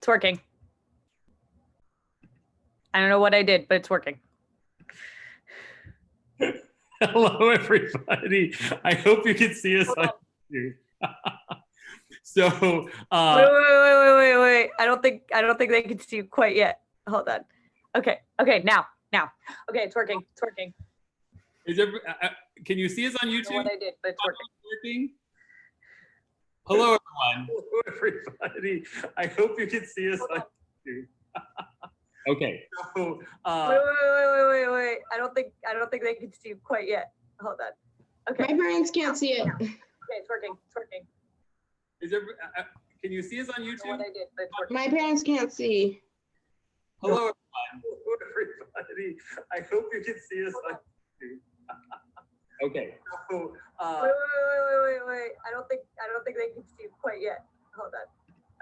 It's working. I don't know what I did, but it's working. Hello, everybody. I hope you can see us on YouTube. So, wait. I don't think they can see you quite yet. Hold on. Okay. Now. Okay, it's working. It's working. Is there, can you see us on YouTube? I don't know what I did, but it's working. Hello, everyone. Hello, everybody. I hope you can see us on YouTube. Okay. So, wait. I don't think they can see you quite yet. Hold on. Okay. My parents can't see it. Okay, it's working. It's working. Is there, can you see us on YouTube? I don't know what I did, but it's working. My parents can't see. Hello, everyone. Hello, everybody. I hope you can see us on YouTube. Okay. So, wait. I don't think they can see you quite yet. Hold on.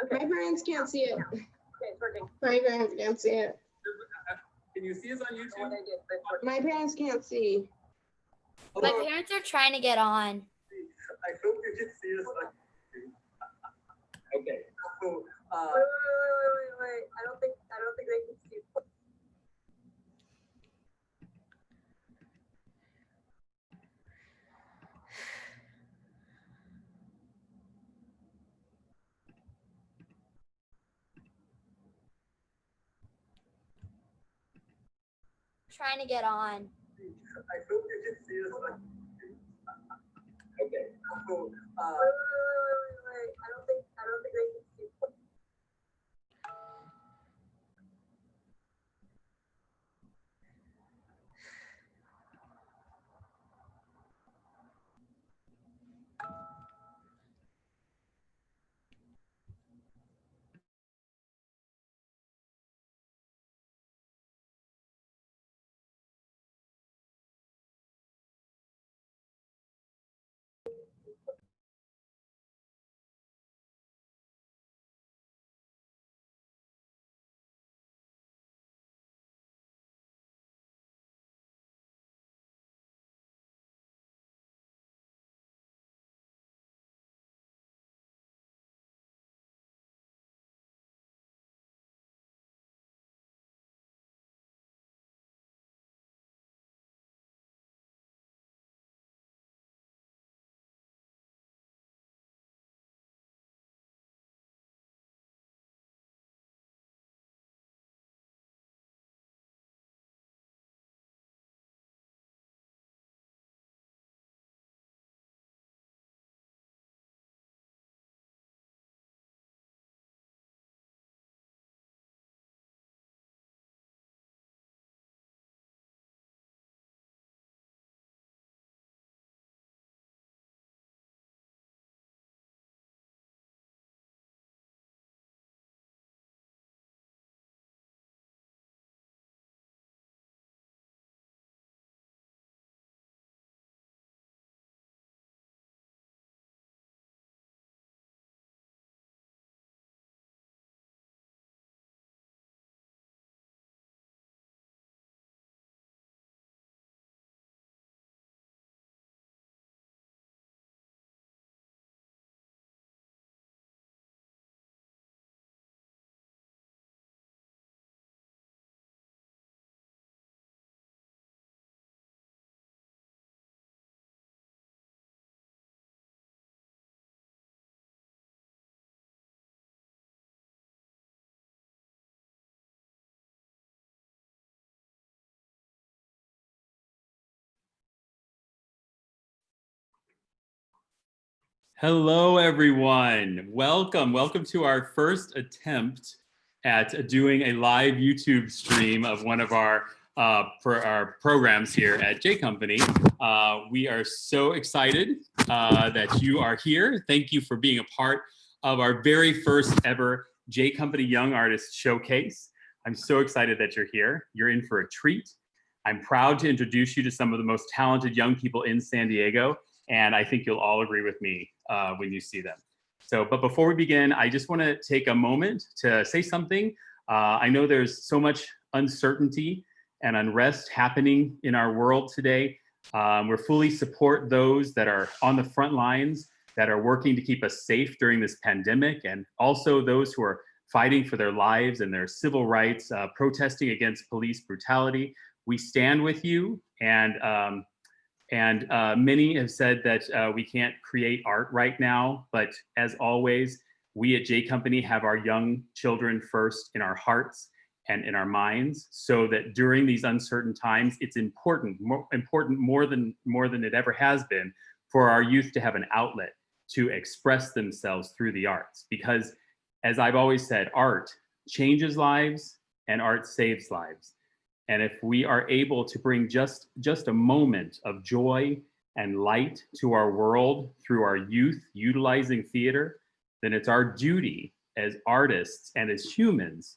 Okay. My parents can't see it. Okay, it's working. My parents can't see it. can you see us on I don't know YouTube? what I did, but it's working. My parents can't see. My parents are trying to get on. I hope you can see us on YouTube. Okay. So, wait. I don't think they can see you. Trying to get on. I hope you can see us on YouTube. Okay. So, wait. I don't think they can see you. hello, everyone. Welcome to our first attempt at doing a live YouTube stream of one of our programs here at J Company. We are so excited that you are here. Thank you for being a part of our very first ever J Company Young Artist Showcase. I'm so excited that you're here. You're in for a treat. I'm proud to introduce you to some of the most talented young people in San Diego, and I think you'll all agree with me when you see them. So, but before we begin, I just want to take a moment to say something. I know there's so much uncertainty and unrest happening in our world today. We fully support those that are on the front lines, that are working to keep us safe during this pandemic, and also those who are fighting for their lives and their civil rights, protesting against police brutality. We stand with you, and many have said that we can't create art right now, but as always, we at J Company have our young children first in our hearts and in our minds, so that during these uncertain times, it's important more than it ever has been for our youth to have an outlet to express themselves through the arts. Because as I've always said, art changes lives and art saves lives. And if we are able to bring just a moment of joy and light to our world through our youth utilizing theater, then it's our duty as artists and as humans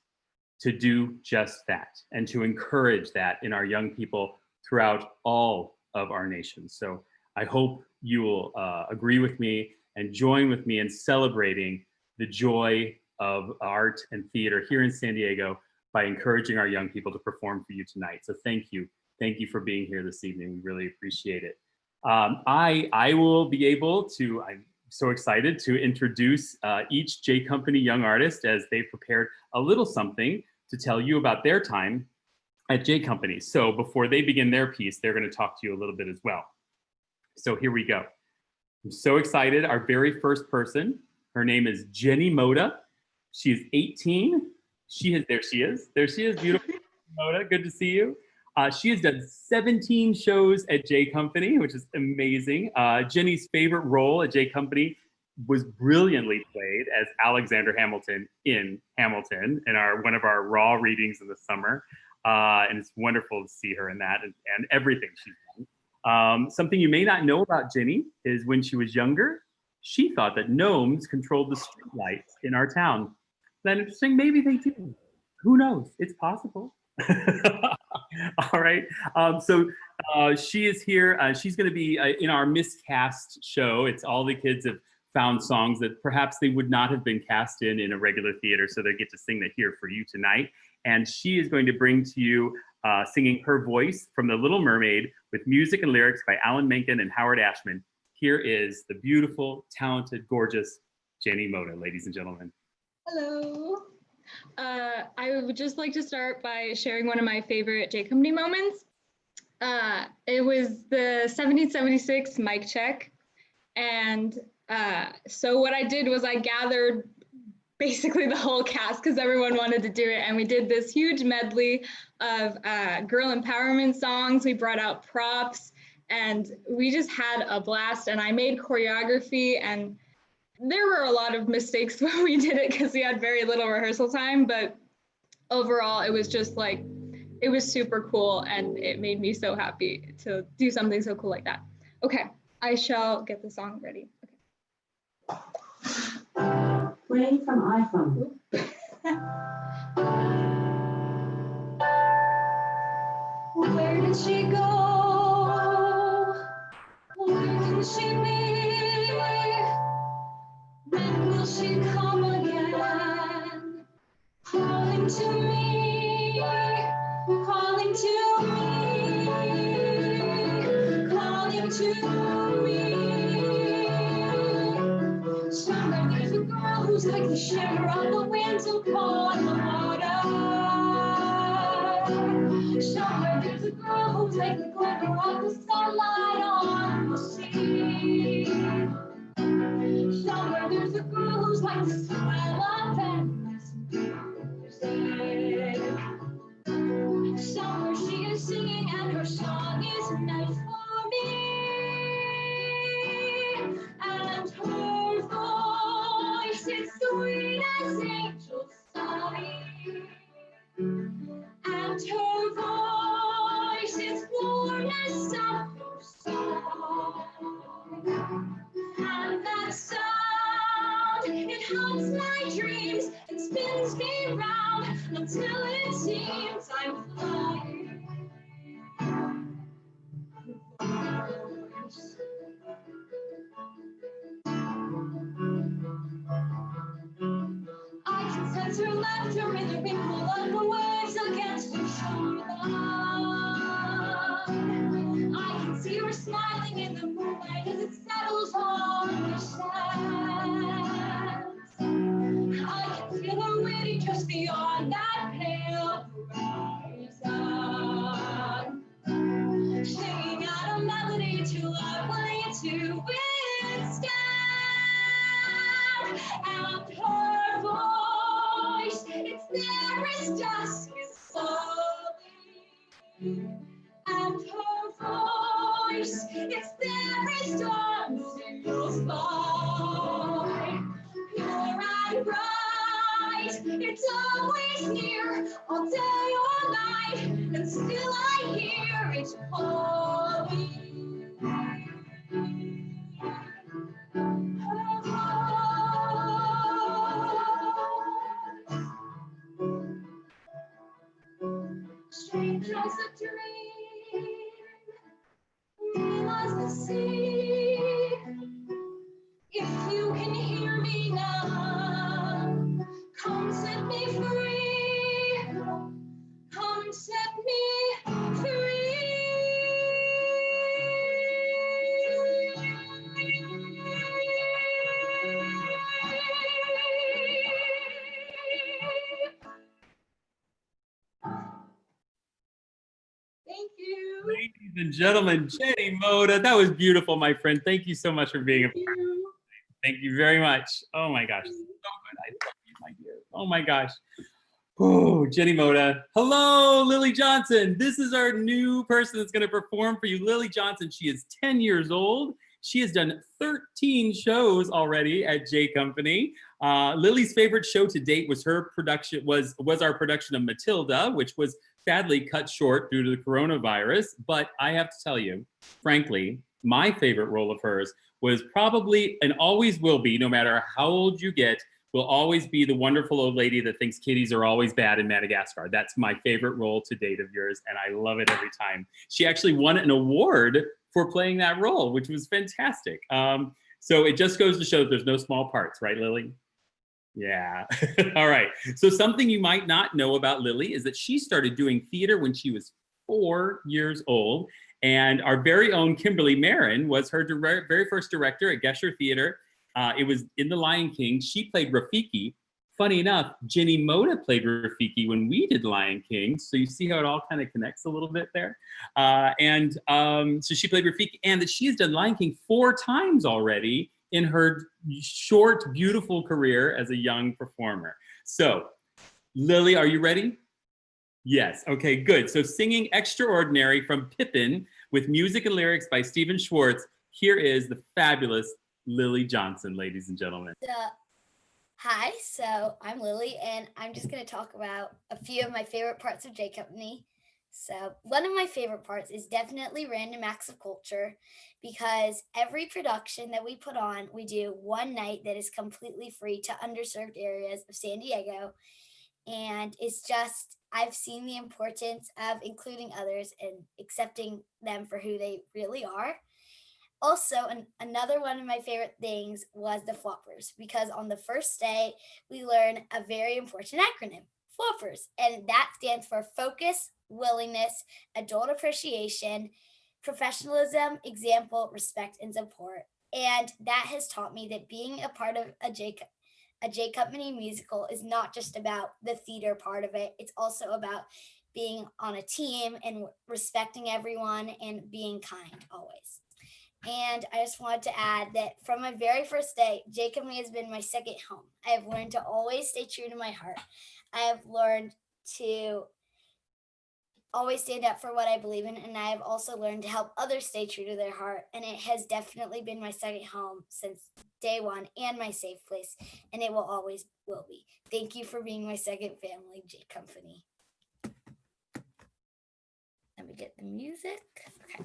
to do just that and to encourage that in our young people throughout all of our nations. So I hope you will agree with me and join with me in celebrating the joy of art and theater here in San Diego by encouraging our young people to perform for you tonight. So thank you. Thank you for being here this evening. We really appreciate it. I will be able to, I'm so excited to introduce each J Company young artist as they prepared a little something to tell you about their time at J Company. So before they begin their piece, they're going to talk to you a little bit as well. So here we go. I'm so excited. Our very first person, her name is Jenny Mota. She is 18. There she is, beautiful. Mota, good to see you. She has done 17 shows at J Company, which is amazing. Jenny's favorite role at J Company was brilliantly played as Alexander Hamilton in Hamilton in one of our raw readings in the summer. And it's wonderful to see her in that and everything she's done. Something you may not know about Jenny is when she was younger, she thought that gnomes controlled the streetlights in our town. Then interesting, maybe they do. Who knows? It's possible. All right. She is here. She's going to be in our miscast show. It's all the kids have found songs that perhaps they would not have been cast in a regular theater, so they get to sing that here for you tonight. And she is going to bring to you singing her voice from The Little Mermaid with music and lyrics by Alan Menken and Howard Ashman. Here is the beautiful, talented, gorgeous Jenny Mota, ladies and gentlemen. Hello. I would just like to start by sharing one of my favorite J Company moments. It was the 1776 mic check. And so what I did was I gathered basically the whole cast because everyone wanted to do it. And we did this huge medley of girl empowerment songs. We brought out props and we just had a blast. And I made choreography, and there were a lot of mistakes when we did it because we had very little rehearsal time, but overall it was just like, it was super cool and it made me so happy to do something so cool like that. Okay, I shall get the song ready. Okay. Playing from iPhone. Where did she go? Where can she be? When will she come again? Calling to me, calling to me, calling to me. Somewhere there's a girl who's like the shimmer of the winds upon the water. Somewhere there's a girl who's like the glimmer of the sunlight on the sea. Somewhere there's a girl who's like the smile of endless music. Somewhere she is singing and her song is meant for me. And her voice is sweet as angel sighing. And her voice is warm as summer song. And that sound, it haunts my dreams and spins me round until it seems I'm flying. I can sense her laughter in the ripple of the waves against her shoreline. I can see her smiling in the moonlight as it settles on her sands. I can feel her waiting on that pale horizon. Singing out a melody to love way to withstand. And her voice, it's there as dusk is falling. And her voice, it's there as dawn signals by. Pure and bright, it's always near, all day or night, and still I hear it calling. Her voice. Strange as a dream, real as the sea. If you can hear me now, come set me free. Come set me free. Thank you. Ladies and gentlemen, Jenny Mota, that was beautiful, my friend. Thank you so much for being a part. Thank you very much. Oh my gosh, so good. I love you, my dear. Oh my gosh. Oh, Jenny Mota. Hello, Lili Johnson. This is our new person that's going to perform for you. Lili Johnson, she is 10 years old. She has done 13 shows already at J Company. Lili's favorite show to date was her production, was our production of Matilda, which was sadly cut short due to the coronavirus. But I have to tell you, frankly, my favorite role of hers was probably, and always will be, no matter how old you get, will always be the wonderful old lady that thinks kitties are always bad in Madagascar. That's my favorite role to date of yours, and I love it every time. She actually won an award for playing that role, which was fantastic. So it just goes to show that there's no small parts, right, Lili? Yeah. All right. So something you might not know about Lili is that she started doing theater when she was 4 years old. And our very own Kimberly Marin was her very first director at Gesher Theater. It was in The Lion King. She played Rafiki. Funny enough, Jenny Mota played Rafiki when we did Lion King. So you see how it all kind of connects a little bit there. So she played Rafiki, and that she has done Lion King 4 times already in her short, beautiful career as a young performer. So, Lili, are you ready? Yes, okay, good. So singing Extraordinary from Pippin with music and lyrics by Stephen Schwartz, here is the fabulous Lili Johnson, ladies and gentlemen. Hi, so I'm Lili, and I'm just going to talk about a few of my favorite parts of J Company. So one of my favorite parts is definitely Random Acts of Culture, because every production that we put on, we do one night that is completely free to underserved areas of San Diego. And it's just, I've seen the importance of including others and accepting them for who they really are. Also, another one of my favorite things was the floppers, because on the first day, we learn a very important acronym, floppers, and that stands for focus, willingness, adult appreciation, professionalism, example, respect, and support. And that has taught me that being a part of a J Company musical is not just about the theater part of it. It's also about being on a team and respecting everyone and being kind always. And I just wanted to add that from my very first day, J Company has been my second home. I have learned to always stay true to my heart. I have learned to always stand up for what I believe in, and I have also learned to help others stay true to their heart. And it has definitely been my second home since day one and my safe place, and it will always will be. Thank you for being my second family, J Company. Let me get the music. Okay.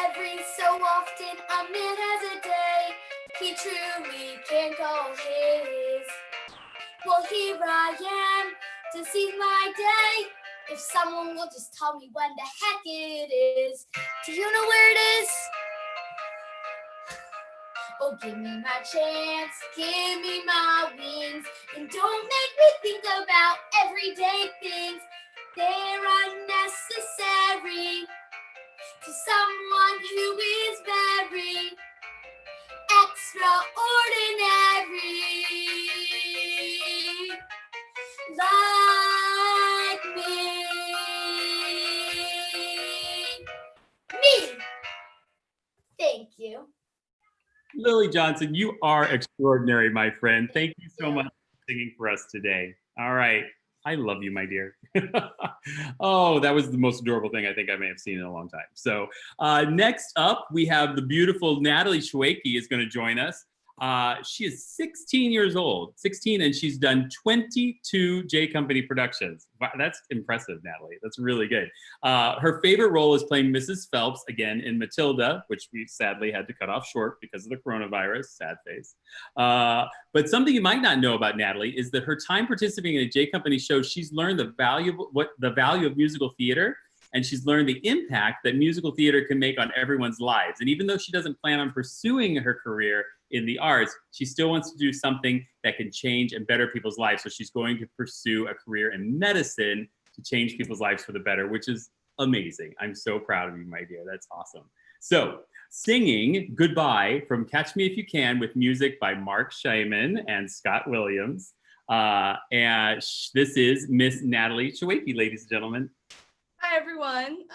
Every so often a man has a day he truly can't call his. Well, here I am to seize my day. If someone will just tell me when the heck it is. Do you know where it is? Oh, give me my chance, give me my wings, and don't make me think about everyday things. They're unnecessary. to someone who is very extraordinary, like me. Me. Thank you. Lili Johnson, you are extraordinary, my friend. Thank you so much for singing for us today. All right. I love you, my dear. Oh, that was the most adorable thing I think I may have seen in a long time. So next up, we have the beautiful Natalie Shui is going to join us. She is 16 years old, 16, and she's done 22 J Company productions. Wow, that's impressive, Natalie. That's really good. Her favorite role is playing Mrs. Phelps, again, in Matilda, which we sadly had to cut off short because of the coronavirus, sad face. But something you might not know about Natalie is that her time participating in a J Company show, she's learned the value of musical theater, and she's learned the impact that musical theater can make on everyone's lives. And even though she doesn't plan on pursuing her career in the arts, she still wants to do something that can change and better people's lives. So she's going to pursue a career in medicine to change people's lives for the better, which is amazing. I'm so proud of you, my dear. That's awesome. So singing Goodbye from Catch Me If You Can with music by Mark Scheiman and Scott Williams. And this is Miss Natalie Shui, ladies and gentlemen. Hi, everyone.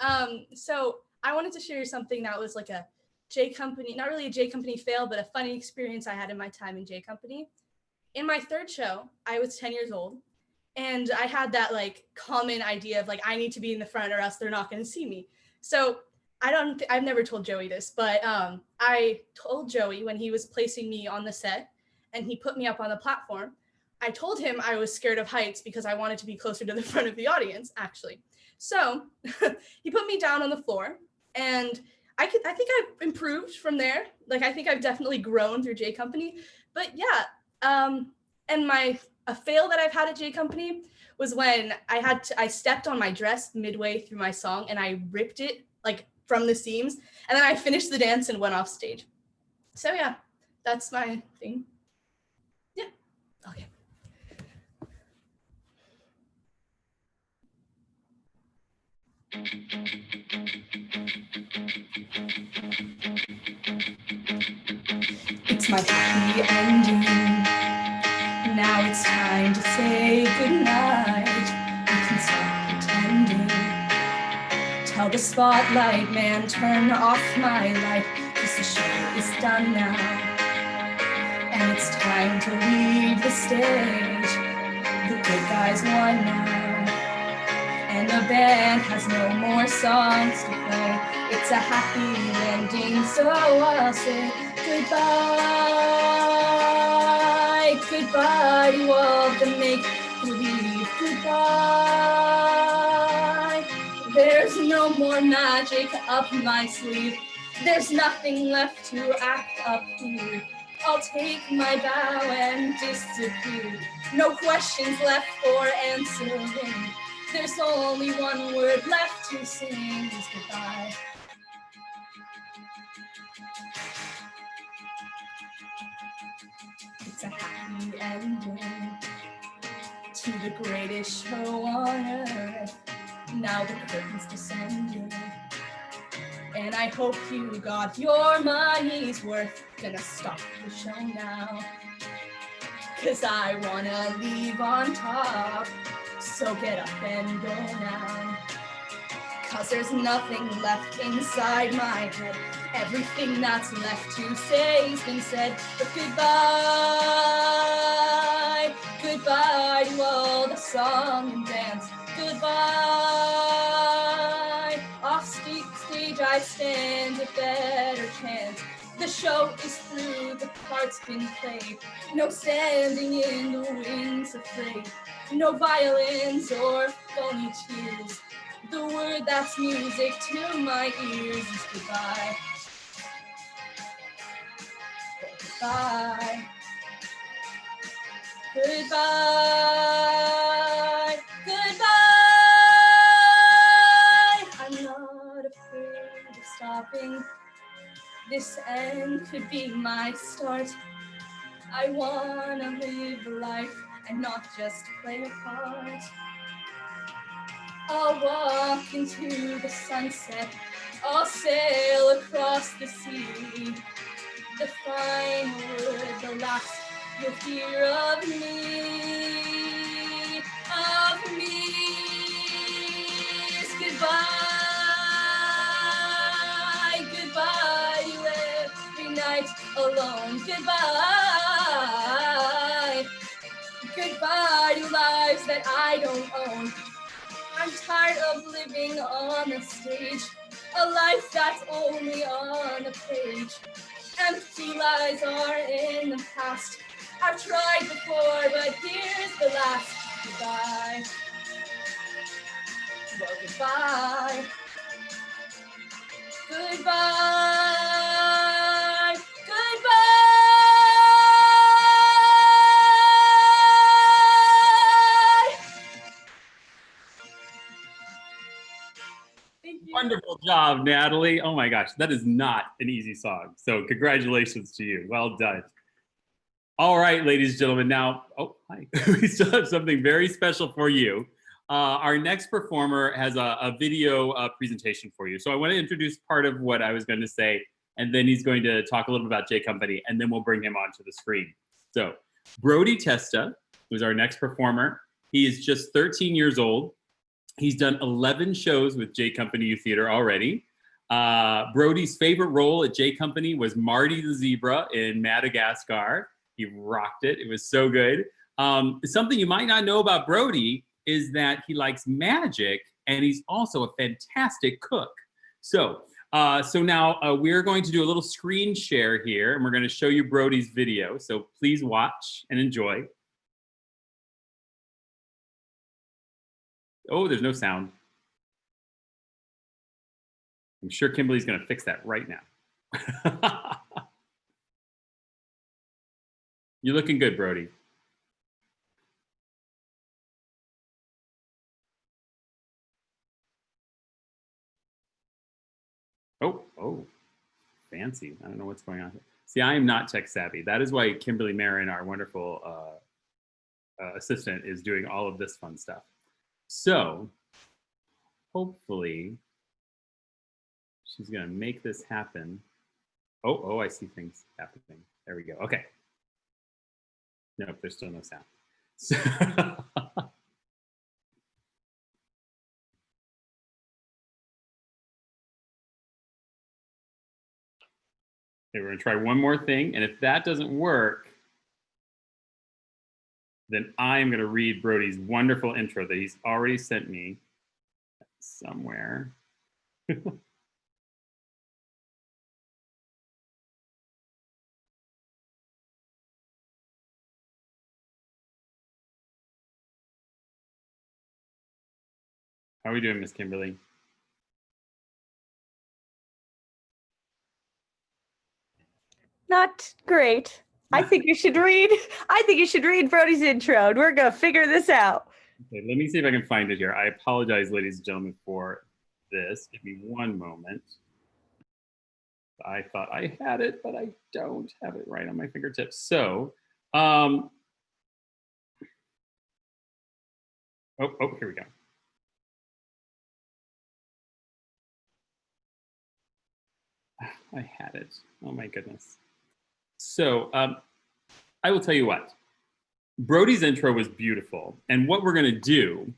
So I wanted to share something that was like a J Company, not really a J Company fail, but a funny experience I had in my time in J Company. In my third show, I was 10 years old, and I had that like common idea of like, I need to be in the front or else they're not going to see me. So I've never told Joey this, but I told Joey when he was placing me on the set and he put me up on the platform, I told him I was scared of heights because I wanted to be closer to the front of the audience, actually. So he put me down on the floor, and I think I've improved from there. Like, I think I've definitely grown through J Company. But yeah, and a fail that I've had at J Company was when I stepped on my dress midway through my song and I ripped it like from the seams, and then I finished the dance and went off stage. So yeah, that's my thing. Yeah. Okay. It's my happy ending. Now it's time to say goodnight. We can stop pretending. Tell the spotlight man, turn off my light, 'cause the show is done now. And it's time to leave the stage. The good guys won now. And the band has no more songs to play. It's a happy ending, so I'll say goodbye. Goodbye to all the make-believe. Goodbye. There's no more magic up my sleeve. There's nothing left to act up here. I'll take my bow and disappear. No questions left for answering. There's only one word left to sing, is goodbye. It's a happy ending to the greatest show on earth. Now the curtain's descending, and I hope you got your money's worth. Gonna stop the show now, 'cause I wanna leave on top. So get up and go now, 'cause there's nothing left inside my head. Everything that's left to say's been said. But goodbye, goodbye to all the song and dance. Goodbye, off stage I stand a better chance. The show is through, the part's been played. No standing in the wings afraid. No violins or phony tears. The word that's music to my ears is goodbye. Goodbye. Goodbye. Goodbye. I'm not afraid of stopping. This end could be my start. I wanna live life and not just play a part. I'll walk into the sunset I'll sail across the sea. The final word, the last you'll hear of me, is goodbye, goodbye to every night alone, goodbye, goodbye to lives that I don't own. I'm tired of living on the stage, a life that's only on the page. Empty lies are in the past. I've tried before, but here's the last. Goodbye. Well, goodbye. Goodbye. Goodbye. Thank you. Wonderful job, Natalie. Oh my gosh, that is not an easy song. So congratulations to you. Well done. All right, ladies and gentlemen. Now, oh, hi. We still have something very special for you. Our next performer has a video presentation for you. So I want to introduce part of what I was going to say, and then he's going to talk a little bit about J Company, and then we'll bring him onto the screen. So Brody Testa was our next performer. He is just 13 years old. He's done 11 shows with J Company Youth Theater already. Brody's favorite role at J Company was Marty the Zebra in Madagascar. He rocked it. It was so good. Something you might not know about Brody is that he likes magic, and he's also a fantastic cook. So now we're going to do a little screen share here, and we're going to show you Brody's video. So please watch and enjoy. Oh, there's no sound. I'm sure Kimberly's going to fix that right now. You're looking good, Brody. Oh, fancy. I don't know what's going on here. See, I am not tech savvy. That is why Kimberly Marin, our wonderful assistant, is doing all of this fun stuff. So hopefully she's going to make this happen. Oh, I see things happening. There we go. Okay. Nope, there's still no sound. So okay, we're going to try one more thing. And if that doesn't work, then I'm going to read Brody's wonderful intro that he's already sent me somewhere. How are we doing, Miss Kimberly? Not great. I think you should read Brody's intro, and we're gonna figure this out. Okay, let me see if I can find it here. I apologize, ladies and gentlemen, for this. Give me one moment. I thought I had it, but I don't have it right on my fingertips. So, oh, here we go. I had it. Oh my goodness. So I will tell you what. Brody's intro was beautiful, and what we're gonna do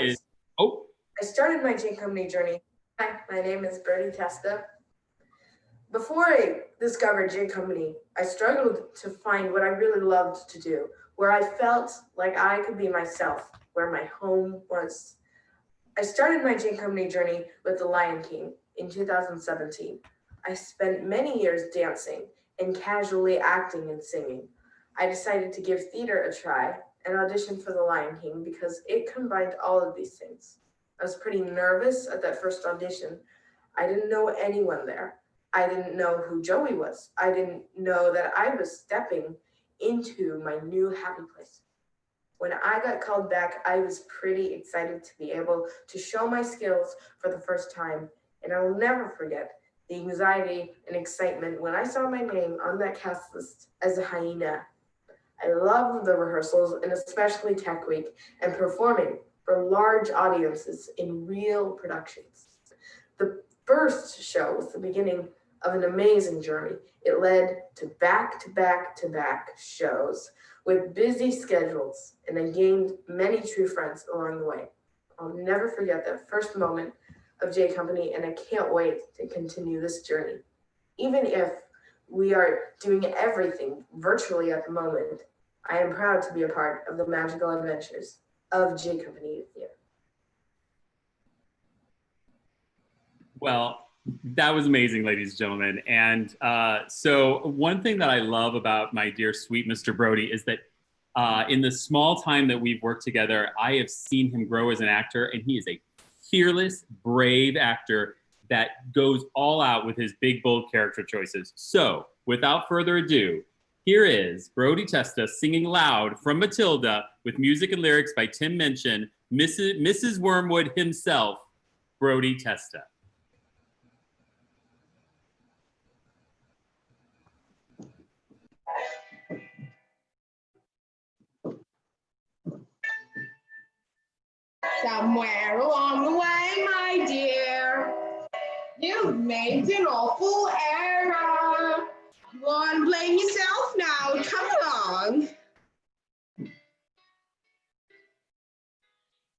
is I started my J Company journey. Hi, my name is Brody Testa. Before I discovered J Company, I struggled to find what I really loved to do, where I felt like I could be myself, where my home was. I started my J Company journey with The Lion King in 2017. I spent many years dancing and casually acting and singing. I decided to give theater a try and audition for The Lion King because it combined all of these things. I was pretty nervous at that first audition. I didn't know anyone there. I didn't know who Joey was. I didn't know that I was stepping into my new happy place. When I got called back, I was pretty excited to be able to show my skills for the first time, and I will never forget the anxiety and excitement when I saw my name on that cast list as a hyena. I love the rehearsals, and especially Tech Week and performing for large audiences in real productions. The first show was the beginning of an amazing journey. It led to back shows with busy schedules, and I gained many true friends along the way. I'll never forget that first moment of J Company, and I can't wait to continue this journey. Even if we are doing everything virtually at the moment, I am proud to be a part of the magical adventures of J Company Youth Year. Well, that was amazing, ladies and gentlemen. And so one thing that I love about my dear sweet Mr. Brody is that in the small time that we've worked together, I have seen him grow as an actor, and he is a fearless, brave actor that goes all out with his big, bold character choices. So without further ado, here is Brody Testa singing loud from Matilda with music and lyrics by Tim Minchin, Mrs. Wormwood himself, Brody Testa. Somewhere along the way, my dear, you've made an awful error. You want to blame yourself now? Come along.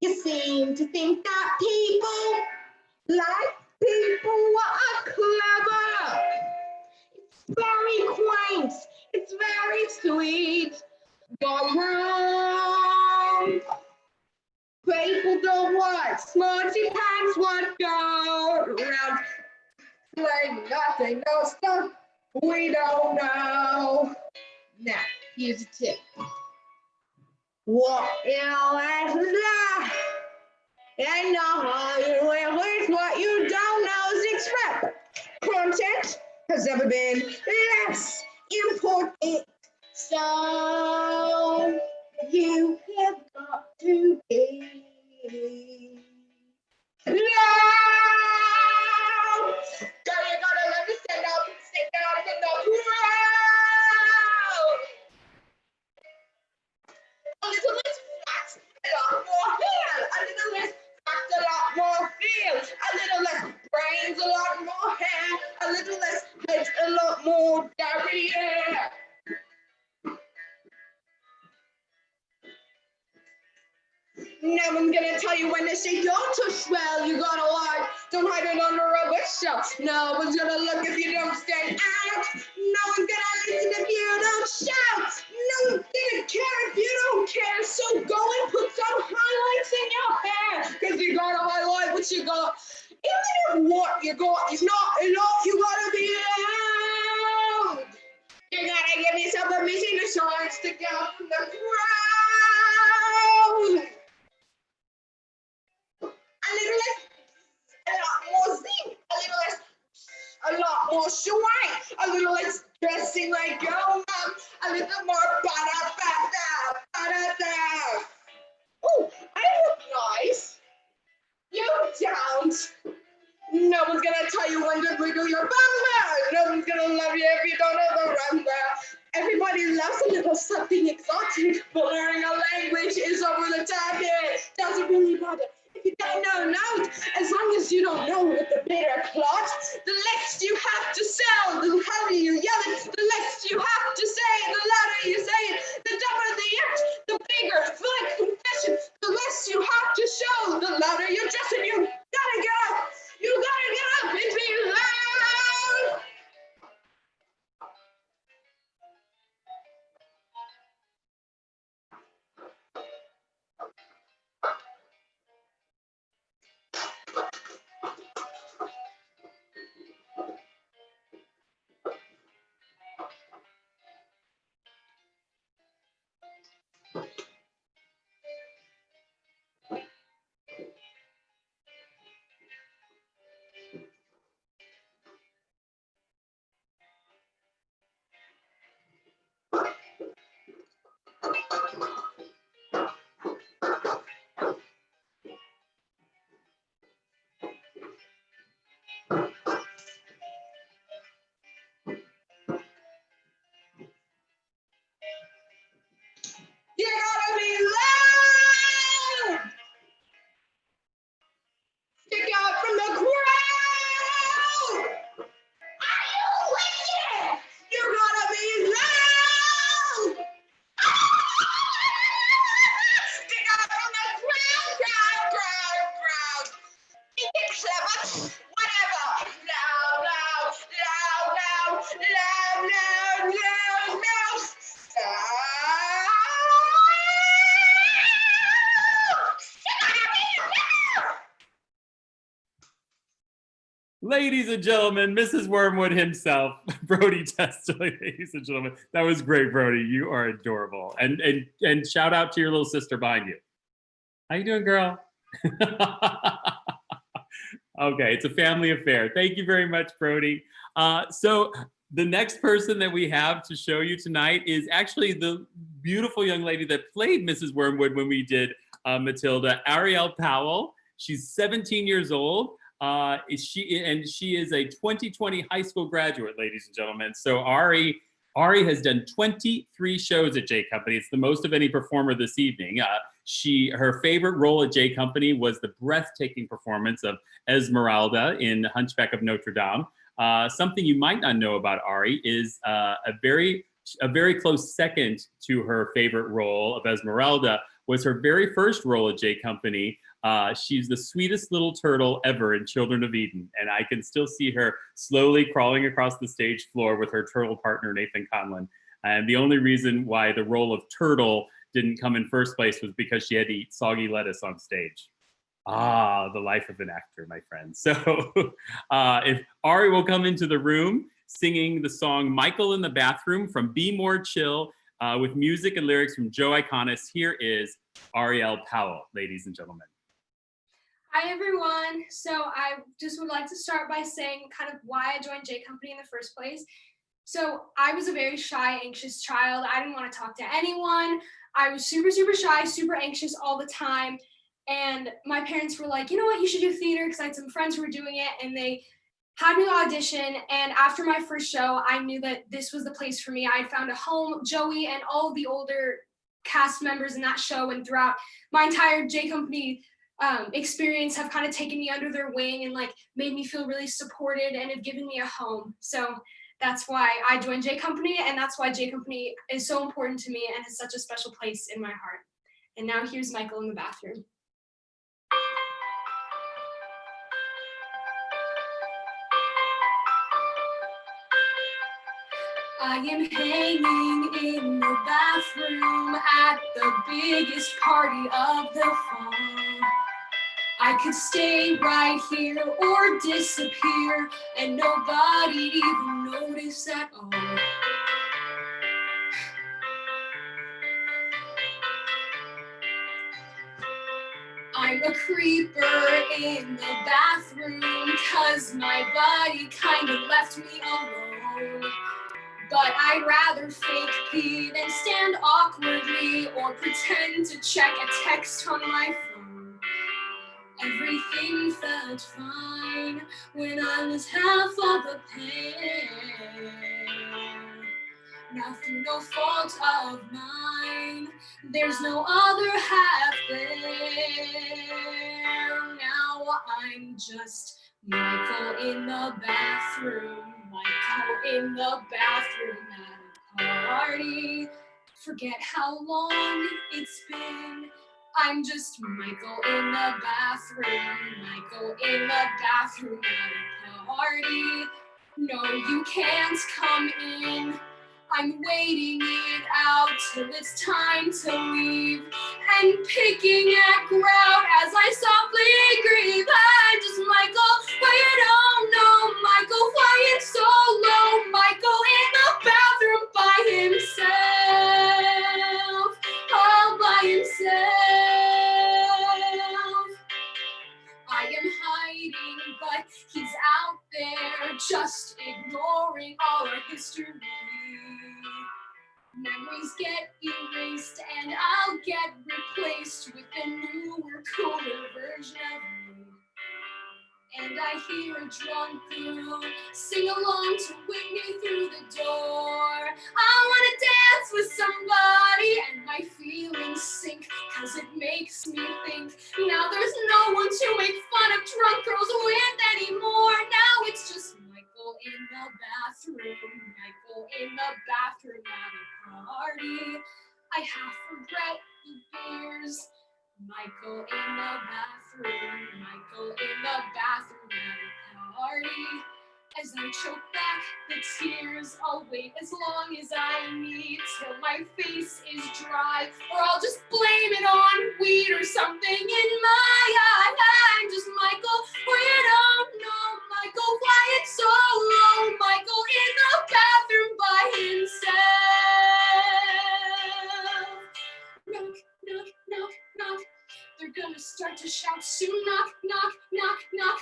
You seem to think that people like people who are clever. It's very quaint. It's very sweet. You're wrong. People don't want smarty pants, what go around like nothing, no stuff we don't know. Now, here's a tip. What you know and know what you don't know is express. Content has never been less important. So you have got to be loud. So you gotta let me stand up and sit down in the crowd. A little less fat, a lot more hair. A little less fat, a lot more feel. A little less brains, a lot more hair. A little less head, a lot more derriere. No one's gonna tell you when to say you're too swell. You gotta lie, don't hide it under a bushel. No one's gonna look if you don't stand out. No one's gonna listen if you don't shout. No one's gonna care if you don't care. So go and put some highlights in your hair, cause you gotta highlight what you got. Even if what you got is not enough, you gotta be loud. You gotta give yourself permission to chance to get out from the crowd. A little less, a lot more zing, a little less, a lot more swing, a little less dressing like your mom, a little more ba-da-ba-da, ba-da-da. Oh, I look nice. You don't. No one's gonna tell you when to wiggle your bum. No one's gonna love you if you don't know the rumba. Everybody loves a little something exotic, but learning a language is over the top here. Doesn't really matter. You don't know notes, as long as you don't know what the bitter plot. The less you have to sell, the harder you yell it. The less you have to say, the louder you say it. The dumber the act, the bigger the confession. The less you have to show, the louder you dress, and you gotta get up. You gotta get up and be loud. no, no, no, stop. Ladies and gentlemen, Mrs. Wormwood himself, Brody Testa, ladies and gentlemen. That was great, Brody. You are adorable. And shout out to your little sister behind you. How you doing, girl? Okay, it's a family affair. Thank you very much, Brody. So the next person that we have to show you tonight is actually the beautiful young lady that played Mrs. Wormwood when we did Matilda, Arielle Powell. She's 17 years old. She is a 2020 high school graduate, ladies and gentlemen. So Ari has done 23 shows at J Company. It's the most of any performer this evening. Her favorite role at J Company was the breathtaking performance of Esmeralda in Hunchback of Notre Dame. Something you might not know about Ari is a very close second to her favorite role of Esmeralda was her very first role at J Company. She's the sweetest little turtle ever in Children of Eden. And I can still see her slowly crawling across the stage floor with her turtle partner, Nathan Conlon. And the only reason why the role of turtle didn't come in first place was because she had to eat soggy lettuce on stage. Ah, the life of an actor, my friend. So if Ari will come into the room singing the song Michael in the Bathroom from Be More Chill with music and lyrics from Joe Iconis, here is Arielle Powell, ladies and gentlemen. Hi everyone. So I just would like to start by saying kind of why I joined J Company in the first place. So I was a very shy, anxious child. I didn't want to talk to anyone. I was super, super shy, super anxious all the time. And my parents were like, you know what, you should do theater, because I had some friends who were doing it, and they had me audition. And after my first show, I knew that this was the place for me. I had found a home. Joey and all of the older cast members in that show and throughout my entire J Company experience have kind of taken me under their wing and like made me feel really supported and have given me a home. So that's why I joined J Company, and that's why J Company is so important to me and has such a special place in my heart. And now here's Michael in the Bathroom. I am hanging in the bathroom at the biggest party of the fall. I could stay right here or disappear and nobody even notice at all. I'm a creeper in the bathroom 'cause my body kinda left me alone. But I'd rather fake pee than stand awkwardly or pretend to check a text on my phone. Everything felt fine when I was half of a pain. Now through no fault of mine, there's no other half there. Now I'm just Michael in the bathroom, Michael in the bathroom at a party. Forget how long it's been. I'm just Michael in the bathroom, Michael in the bathroom at a party. No, you can't come in. I'm waiting it out till it's time to leave and picking at grout as I softly grieve. I'm just Michael, but you don't know Michael flying solo, Michael in the bathroom by himself, all by himself. I am hiding, but he's out there just ignoring all our history. Memories get erased and I'll get replaced with a newer, cooler version of me. And I hear a drunk girl sing along to wing me through the door. I wanna dance with somebody and my feelings sink, 'cause it makes me think now there's no one to make fun of drunk girls with anymore. Now it's just Michael in the bathroom, Michael in the bathroom at a party. I half regret the beers. Michael in the bathroom, Michael in the bathroom at a party. As I choke back the tears, I'll wait as long as I need till my face is dry, or I'll just blame it on weed or something in my eye. I'm just Michael, or you don't know Michael, why it's so low. Michael in the bathroom by himself. Knock, knock, knock, knock. They're gonna start to shout soon. Knock, knock, knock, knock.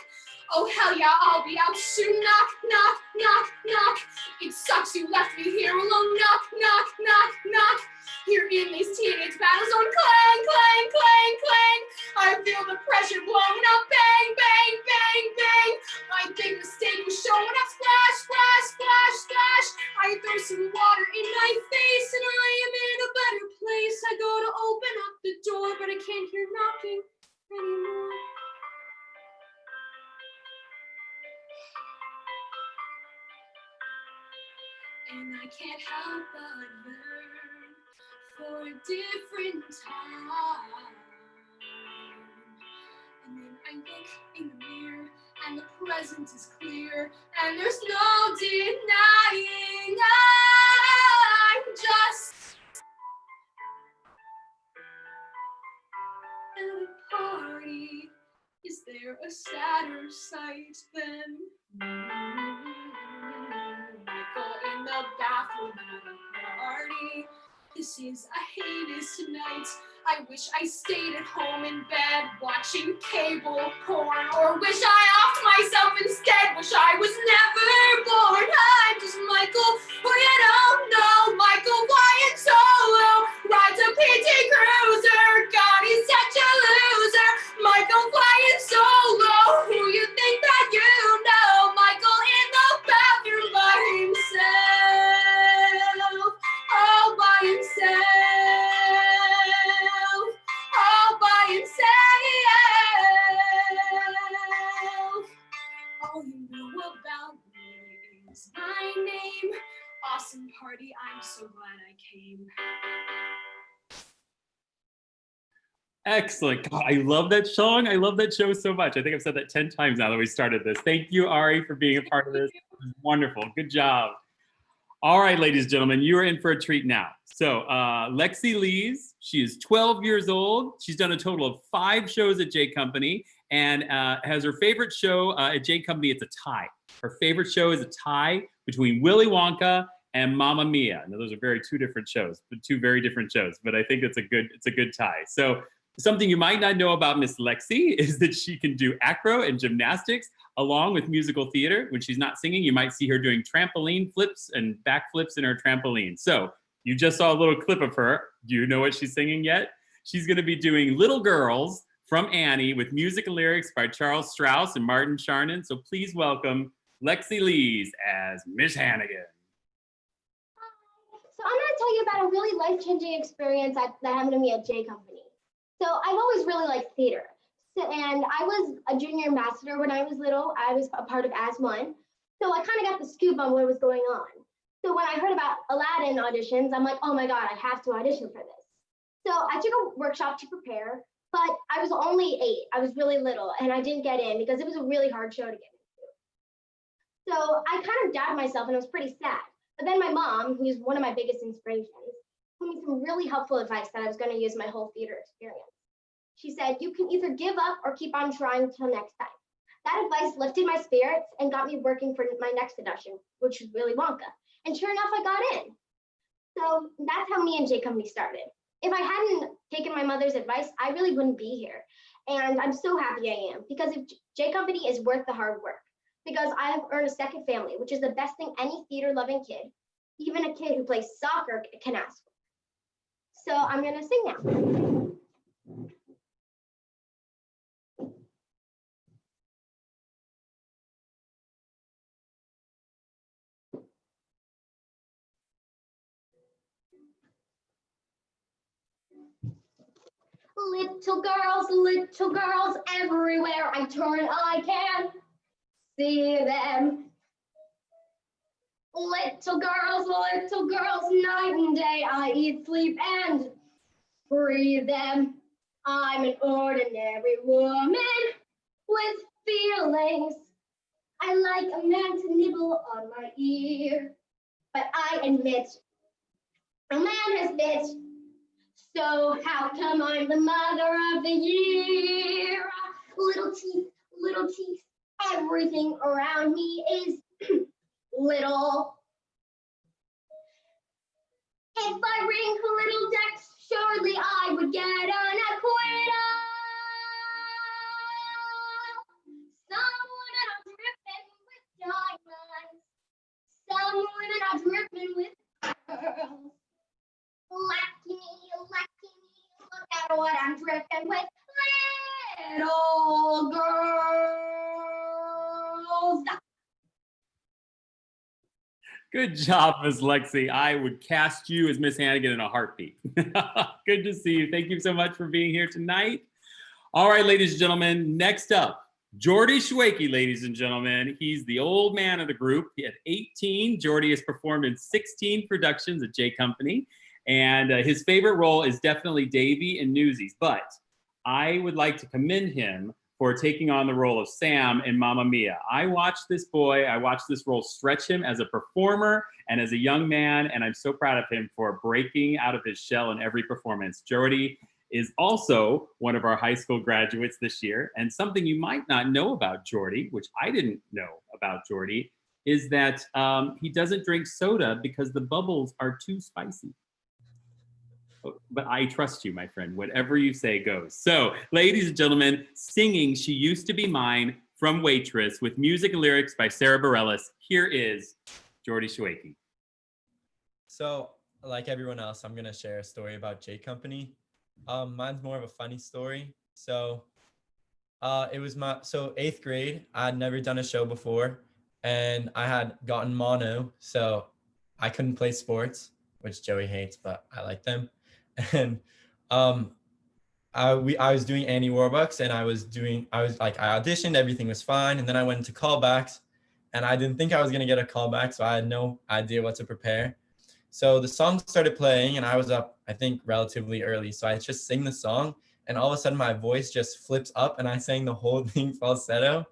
Oh hell yeah, I'll be out soon. Knock, knock, knock, knock. It sucks you left me here alone. Knock, knock, knock, knock. Here in these teenage battle zone. Clang, clang, clang, clang. I feel the pressure blowing up. Bang, bang, bang, bang. My big mistake was showing up. Splash, splash, splash, splash. I throw some water in my face and I am in a better place. I go to open up the door, but I can't hear knocking anymore. And I can't help but yearn for a different time. And then I look in the mirror and the present is clear and there's no denying I'm just at a party. Is there a sadder sight than Michael in the bathroom at a party? This is a heinous night. I wish I stayed at home in bed watching cable porn, or wish I offed myself instead. Wish I was never born. I'm just Michael, or you don't know Michael, why it's so low. Rides a PT Cruiser, God, he's such a loser. Michael, why it's so low. Who you think that you know? Michael in the bathroom by himself, all by himself. All by himself. All you know about me is my name. Awesome party, I'm so glad I came. Excellent. God, I love that song. I love that show so much. I think I've said that 10 times now that we started this. Thank you, Ari, for being a part of this. It was wonderful. Good job. All right, ladies and gentlemen, you are in for a treat now. So Lexi Lee's, she is 12 years old. She's done a total of 5 shows at J Company and has her favorite show at J Company. It's a tie. Her favorite show is a tie between Willy Wonka and Mamma Mia. Now, those are two different shows, but 2 very different shows. But I think it's a good tie. So something you might not know about Miss Lexi is that she can do acro and gymnastics along with musical theater. When she's not singing, you might see her doing trampoline flips and backflips in her trampoline. So you just saw a little clip of her. Do you know what she's singing yet? She's going to be doing Little Girls from Annie with music and lyrics by Charles Strauss and Martin Charnin. So please welcome Lexi Lees as Miss Hannigan. So I'm going to tell you about a really life-changing experience that happened to me at J Company. So I've always really liked theater. And I was a junior ambassador when I was little. I was a part of As One. So I kind of got the scoop on what was going on. So when I heard about Aladdin auditions, I'm like, oh my God, I have to audition for this. So I took a workshop to prepare, but I was only 8. I was really little and I didn't get in because it was a really hard show to get into. So I kind of doubted myself and it was pretty sad. But then my mom, who's one of my biggest inspirations, told me some really helpful advice that I was going to use my whole theater experience. She said, you can either give up or keep on trying till next time. That advice lifted my spirits and got me working for my next audition, which was Willy Wonka. And sure enough, I got in. So that's how me and J Company started. If I hadn't taken my mother's advice, I really wouldn't be here. And I'm so happy I am, because if J Company is worth the hard work, because I have earned a second family, which is the best thing any theater-loving kid, even a kid who plays soccer, can ask for. So I'm gonna sing now. Little girls everywhere I turn, I can see them. Little girls, night and day, I eat, sleep, and breathe them. I'm an ordinary woman with feelings. I like a man to nibble on my ear. But I admit, a man has bit. So how come I'm the mother of the year? Little teeth, everything around me is little. If I ring little decks, surely I would get an acquittal. Some women are dripping with diamonds. Some women are dripping with pearls. Lucky me, look at what I'm dripping with. Little girls. Good job, Miss Lexi. I would cast you as Miss Hannigan in a heartbeat. Good to see you. Thank you so much for being here tonight. All right, ladies and gentlemen, next up, Geordi Shui, ladies and gentlemen. He's the old man of the group. At 18, Geordi has performed in 16 productions at J Company, and his favorite role is definitely Davy in Newsies, but I would like to commend him for taking on the role of Sam in Mamma Mia. I watched this role stretch him as a performer and as a young man, and I'm so proud of him for breaking out of his shell in every performance. Geordi is also one of our high school graduates this year, and something you might not know about Geordi, which I didn't know about Geordi, is that he doesn't drink soda because the bubbles are too spicy. But I trust you, my friend. Whatever you say goes. So, ladies and gentlemen, singing She Used to Be Mine from Waitress with music and lyrics by Sarah Bareilles. Here is Geordi Shui. So, like everyone else, I'm going to share a story about J Company. Mine's more of a funny story. So, it was eighth grade. I had never done a show before, and I had gotten mono, so I couldn't play sports, which Joey hates, but I like them. And I was doing Annie Warbucks, and I auditioned, everything was fine, and then I went into callbacks, and I didn't think I was gonna get a callback, so I had no idea what to prepare. So the song started playing, and I was up, I think, relatively early, so I just sing the song, and all of a sudden my voice just flips up, and I sang the whole thing falsetto.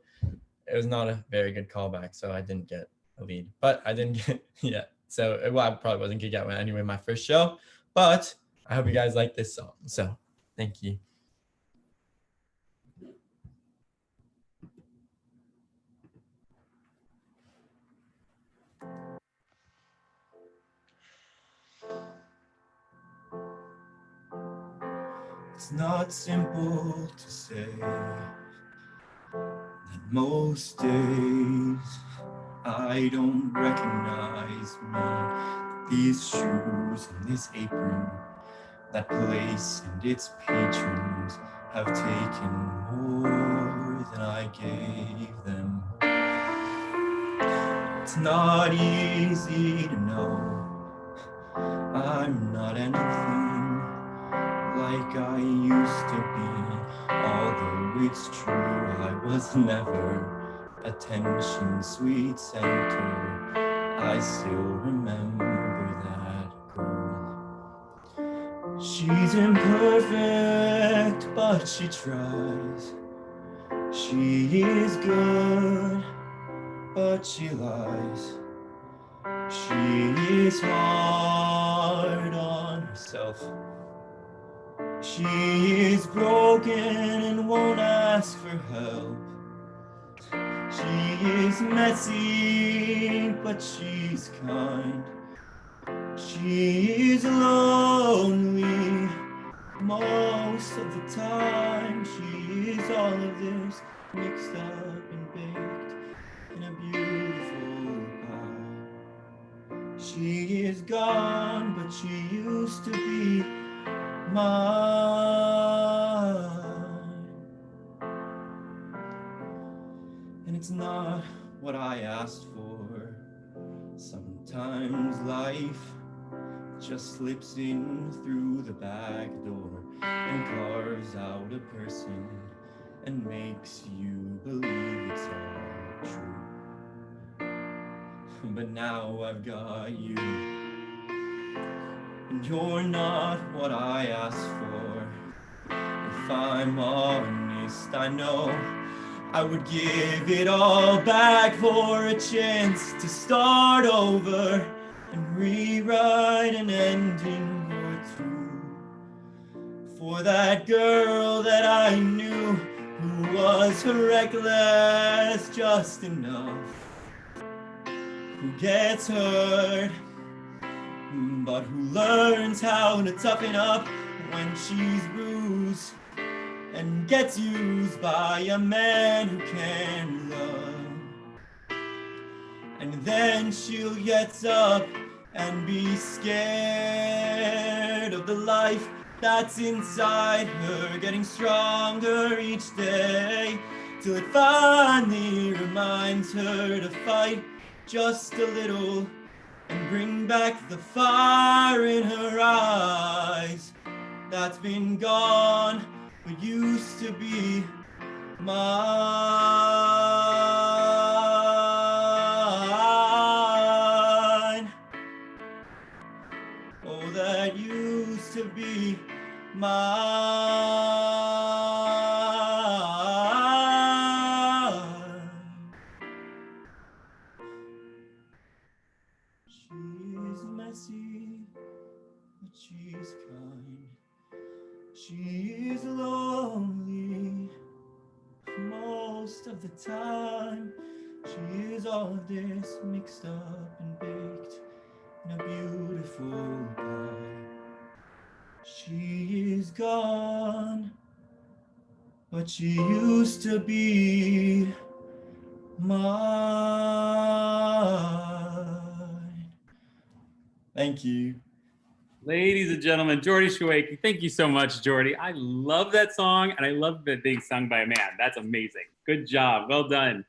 It was not a very good callback, so I didn't get a lead, but I didn't get, yeah. So I probably wasn't gonna get one anyway my first show, but I hope you guys like this song. So thank you. It's not simple to say that most days I don't recognize me. These shoes and this apron, that place and its patrons have taken more than I gave them. It's not easy to know I'm not anything like I used to be, although it's true I was never attention sweet center. I still remember that girl. She's imperfect, but she tries. She is good, but she lies. She is hard on herself. She is broken and won't ask for help. She is messy, but she's kind. She is lonely most of the time. She is all of this mixed up and baked in a beautiful pie. She is gone, but she used to be mine. And it's not what I asked for. Sometimes life just slips in through the back door and carves out a person and makes you believe it's all true. But now I've got you, and you're not what I asked for. If I'm honest, I know I would give it all back for a chance to start over and rewrite an ending or two. For that girl that I knew, who was reckless just enough, who gets hurt, but who learns how to toughen up when she's bruised and gets used by a man who can love. And then she'll get up and be scared of the life that's inside her, getting stronger each day, till it finally reminds her to fight just a little and bring back the fire in her eyes that's been gone but used to be mine. Oh, that used to be mine. She's messy, but she's kind. She's lonely most of the time. She is all this mixed up and baked in a beautiful pie. She is gone, but she used to be mine. Thank you. Ladies and gentlemen, Geordi Shui, thank you so much, Geordi. I love that song, and I love that being sung by a man. That's amazing. Good job. Well done.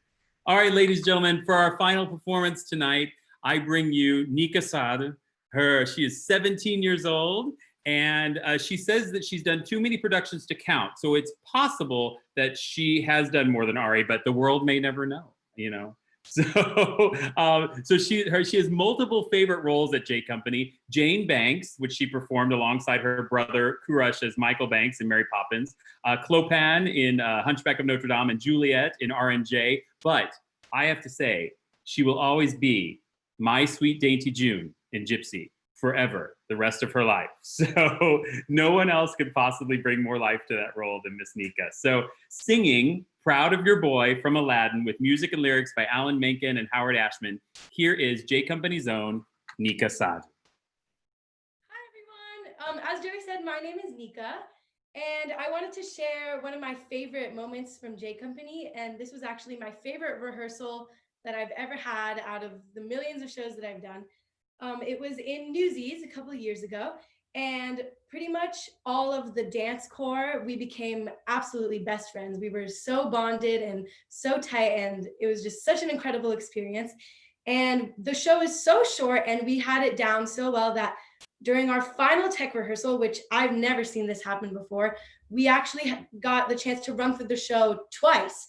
All right, ladies and gentlemen, for our final performance tonight, I bring you Nika Assad. She is 17 years old, and she says that she's done too many productions to count. So it's possible that she has done more than Ari, but the world may never know, you know? So she has multiple favorite roles at J Company. Jane Banks, which she performed alongside her brother Kurush as Michael Banks in Mary Poppins, Clopin in Hunchback of Notre Dame, and Juliet in R&J. But I have to say, she will always be my sweet dainty June in Gypsy forever, the rest of her life. So no one else could possibly bring more life to that role than Miss Nika. So singing Proud of Your Boy from Aladdin with music and lyrics by Alan Menken and Howard Ashman, here is J Company's own Nika Assad. Hi everyone, as Jerry said, my name is Nika, and I wanted to share one of my favorite moments from J Company, and this was actually my favorite rehearsal that I've ever had out of the millions of shows that I've done. It was in Newsies a couple of years ago, and pretty much all of the dance corps, we became absolutely best friends. We were so bonded and so tight, and it was just such an incredible experience. And the show is so short, and we had it down so well that during our final tech rehearsal, which I've never seen this happen before, we actually got the chance to run through the show twice,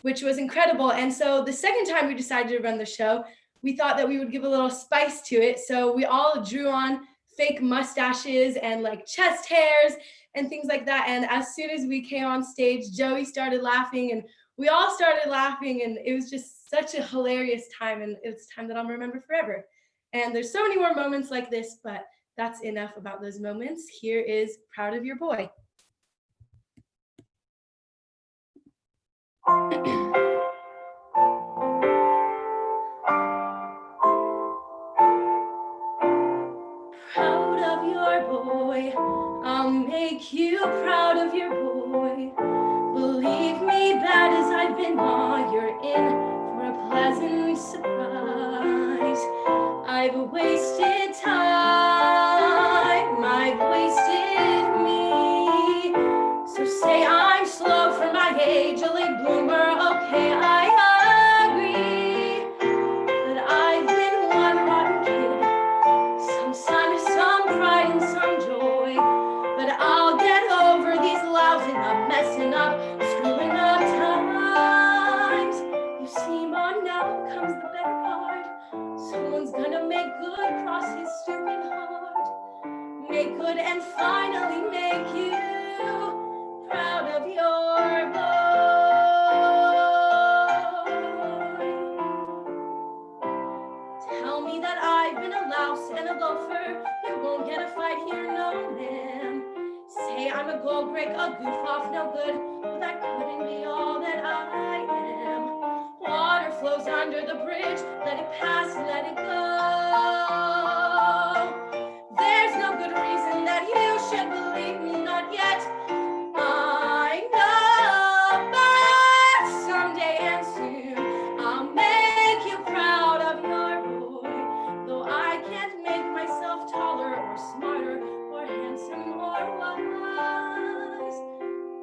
which was incredible. And so the second time we decided to run the show, we thought that we would give a little spice to it. So we all drew on fake mustaches and like chest hairs and things like that. And as soon as we came on stage, Joey started laughing and we all started laughing, and it was just such a hilarious time, and it's a time that I'll remember forever. And there's so many more moments like this, but that's enough about those moments. Here is Proud of Your Boy. Proud of your boy, I'll make you proud of your boy. Believe me, bad as I've been, while you're in for a pleasant surprise. I've wasted time, I've wasted me. So say I'm slow for my age, a late bloomer, okay, I agree. But I've been one rotten kid, some sun, some pride, and some joy. But I'll get over these lousing up, messing up, screwing up times. You see, Mom, now comes the better part. Someone's gonna make good across his stupid heart. Make good and finally make you proud of your boy. I'm a gold brick, a goof off, no good. But that couldn't be all that I am. Water flows under the bridge, let it pass, let it go. There's no good reason that you should believe me, not yet. I know, but someday and soon I'll make you proud of your boy. Though I can't make myself taller or smarter or handsome or wise,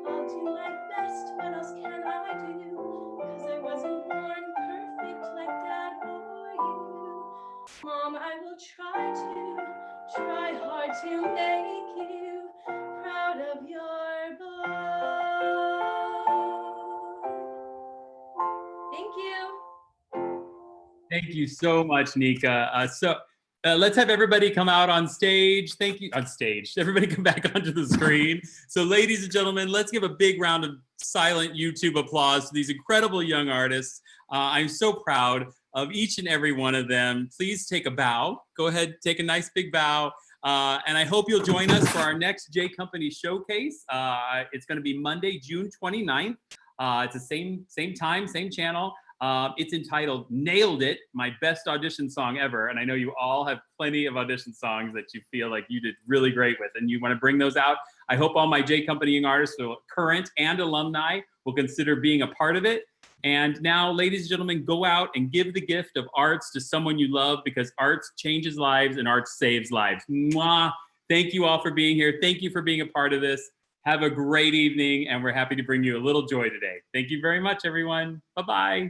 I'll do my best. What else can I do? 'Cause I wasn't born perfect like Dad or you. Mom, I will try hard to make you proud of your boy. Thank you. Thank you so much, Nika. Let's have everybody come out on stage. Thank you. On stage. Everybody come back onto the screen. So ladies and gentlemen, let's give a big round of silent YouTube applause to these incredible young artists. I'm so proud of each and every one of them. Please take a bow. Go ahead, take a nice big bow. And I hope you'll join us for our next J Company Showcase. It's going to be Monday, June 29th. It's the same time, same channel. It's entitled Nailed It, my best audition song ever. And I know you all have plenty of audition songs that you feel like you did really great with and you want to bring those out. I hope all my J Company young artists, current and alumni, will consider being a part of it. And now, ladies and gentlemen, go out and give the gift of arts to someone you love, because arts changes lives and arts saves lives. Mwah. Thank you all for being here. Thank you for being a part of this. Have a great evening, and we're happy to bring you a little joy today. Thank you very much, everyone. Bye-bye.